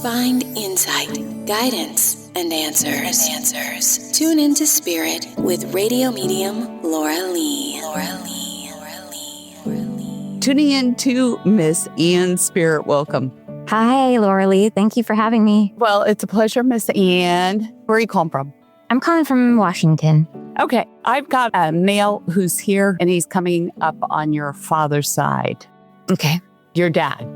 Find insight, guidance, and answers. Tune into Spirit with radio medium Laura Lee. Tuning in to Miss Ann Spirit. Welcome. Hi, Laura Lee. Thank you for having me. Well, it's a pleasure, Miss Ann. Where are you calling from? I'm calling from Washington. Okay. I've got a male who's here, and he's coming up on your father's side. Okay. Your dad.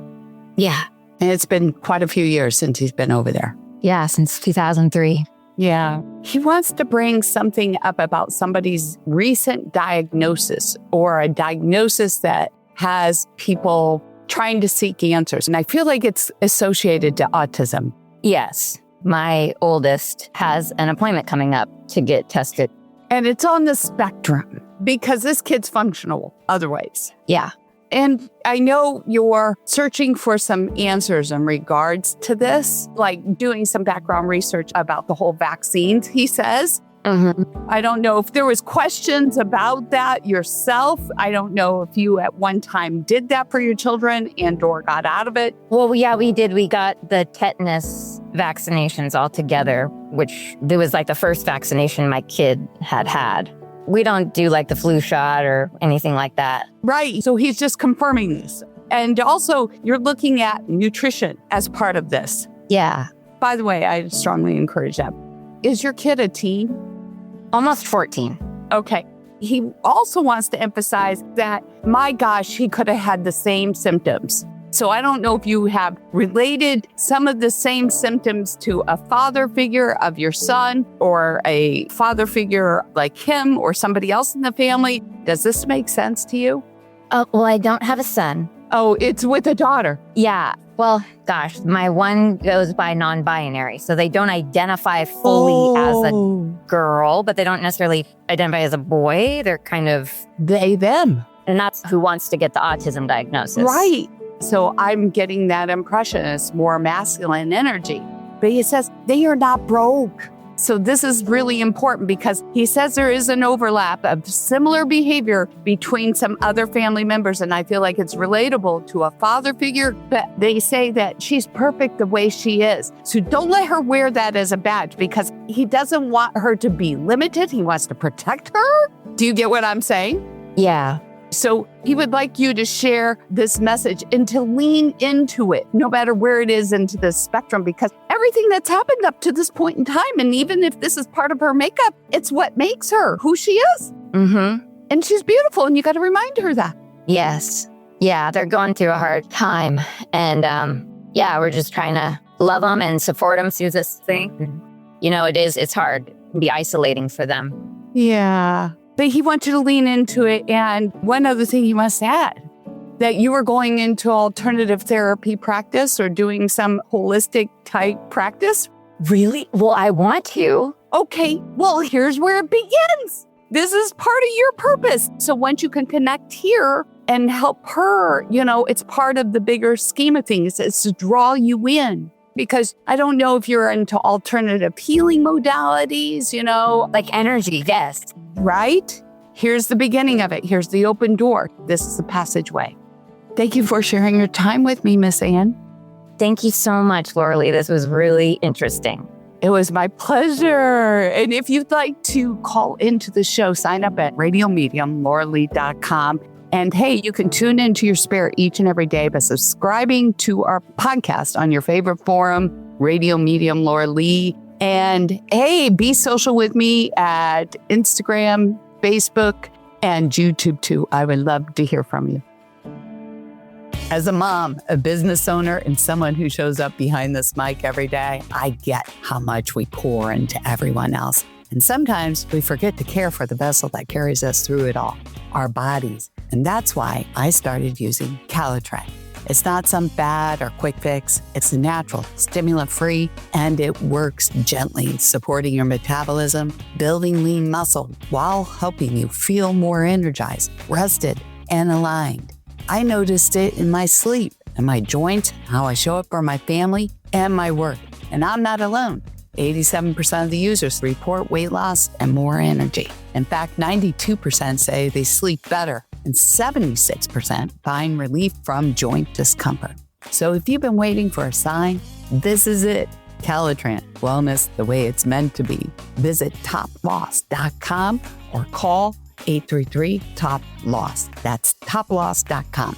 Yeah. And it's been quite a few years since he's been over there. Yeah, since 2003. Yeah. He wants to bring something up about somebody's recent diagnosis or a diagnosis that has people trying to seek answers. And I feel like it's associated to autism. Yes. My oldest has an appointment coming up to get tested. And it's on the spectrum because this kid's functional other ways. Yeah. And I know you're searching for some answers in regards to this, like doing some background research about the whole vaccines, he says. Mm-hmm. I don't know if there was questions about that yourself. I don't know if you at one time did that for your children and or got out of it. Well, yeah, we did. We got the tetanus vaccinations all together, which it was like the first vaccination my kid had. We don't do like the flu shot or anything like that. Right. So he's just confirming this. And also, you're looking at nutrition as part of this. Yeah. By the way, I strongly encourage that. Is your kid a teen? Almost 14. Okay. He also wants to emphasize that, my gosh, he could have had the same symptoms. So I don't know if you have related some of the same symptoms to a father figure of your son or a father figure like him or somebody else in the family. Does this make sense to you? Well, I don't have a son. Oh, it's with a daughter. Yeah. Well, gosh, my one goes by non-binary. So they don't identify fully as a girl, but they don't necessarily identify as a boy. They're kind of they, them. And that's who wants to get the autism diagnosis. Right. So I'm getting that impression. It's more masculine energy. But he says they are not broke. So this is really important because he says there is an overlap of similar behavior between some other family members. And I feel like it's relatable to a father figure, but they say that she's perfect the way she is. So don't let her wear that as a badge because he doesn't want her to be limited. He wants to protect her. Do you get what I'm saying? Yeah. So he would like you to share this message and to lean into it, no matter where it is into the spectrum, because everything that's happened up to this point in time, and even if this is part of her makeup, it's what makes her who she is. Mm-hmm. And she's beautiful, and you got to remind her that. Yes. Yeah, they're going through a hard time. And yeah, we're just trying to love them and support them through this thing. You know, it's hard. It can be isolating for them. Yeah. But he wants you to lean into it. And one other thing he must add, that you were going into alternative therapy practice or doing some holistic type practice. Really? Well, I want to. Okay, well, here's where it begins. This is part of your purpose. So once you can connect here and help her, you know, it's part of the bigger scheme of things. It's to draw you in. Because I don't know if you're into alternative healing modalities, you know. Like energy, yes. Right? Here's the beginning of it. Here's the open door. This is the passageway. Thank you for sharing your time with me, Miss Ann. Thank you so much, Laura Lee. This was really interesting. It was my pleasure. And if you'd like to call into the show, sign up at radiomediumlauralee.com. And hey, you can tune into your spirit each and every day by subscribing to our podcast on your favorite forum, Radio Medium Laura Lee. And hey, be social with me at Instagram, Facebook, and YouTube too. I would love to hear from you. As a mom, a business owner, and someone who shows up behind this mic every day, I get how much we pour into everyone else. And sometimes we forget to care for the vessel that carries us through it all, our bodies. And that's why I started using Calitrin. It's not some fad or quick fix. It's natural, stimulant-free, and it works gently, supporting your metabolism, building lean muscle, while helping you feel more energized, rested, and aligned. I noticed it in my sleep, and my joints, how I show up for my family, and my work. And I'm not alone. 87% of the users report weight loss and more energy. In fact, 92% say they sleep better, and 76% find relief from joint discomfort. So if you've been waiting for a sign, This is it. Calotran, wellness the way it's meant to be. Visit toploss.com or call 833-TOP-LOSS. That's toploss.com.